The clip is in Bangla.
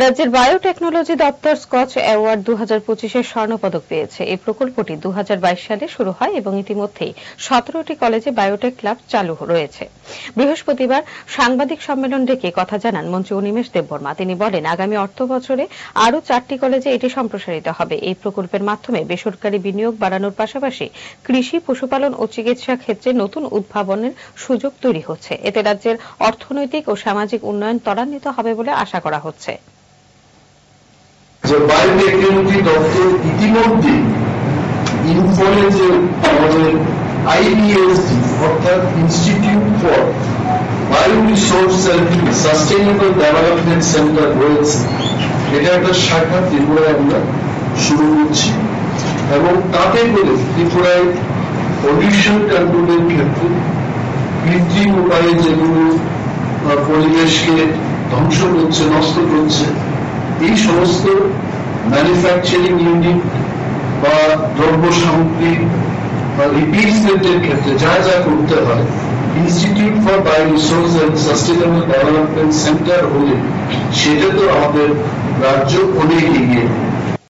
রাজ্যের বায়োটেকনোলজি দপ্তর স্কচ অ্যাওয়ার্ড 2025-এর স্বর্ণপদক পেয়েছে। এই প্রকল্পটি 2022 সালে শুরু হয় এবং ইতিমধ্যেই 17টি কলেজে বায়োটেক ক্লাব চালু রয়েছে। বৃহস্পতিবার সাংবাদিক সম্মেলন ডেকে কথা জানান মন্ত্রী অনিমেষ দেববর্মা। তিনি বলেন, আগামী অর্থ বছরে আরও 4টি কলেজে এটি সম্প্রসারিত হবে। এই প্রকল্পের মাধ্যমে বেসরকারি বিনিয়োগ বাড়ানোর পাশাপাশি কৃষি, পশুপালন ও চিকিৎসা ক্ষেত্রে নতুন উদ্ভাবনের সুযোগ তৈরি হচ্ছে। এতে রাজ্যের অর্থনৈতিক ও সামাজিক উন্নয়ন ত্বরান্বিত হবে বলে আশা করা হচ্ছে। যে বায়োটেকনোলজি দপ্তর ইতিমধ্যে ইনফলে যে আমাদের আইবিএসসি অর্থাৎ institute for bio resource and sustainable development centre রয়েছে, এটা একটা শাখা ত্রিপুরায় আমরা শুরু করছি এবং তাতে করে ত্রিপুরায় পলিউশন কন্ট্রোলের ক্ষেত্রে কৃত্রিম উপায়ে যেগুলো পরিবেশকে ধ্বংস করছে, নষ্ট করছে, এই সমস্ত ম্যানুফ্যাকচারিং ইউনিট বা দ্রব্য সামগ্রী বা রিপ্লেসমেন্টের ক্ষেত্রে যা যা করতে হয়, institute for bio resource and sustainable development centre হলে সেটা তো আমাদের রাজ্য অনেক এগিয়ে।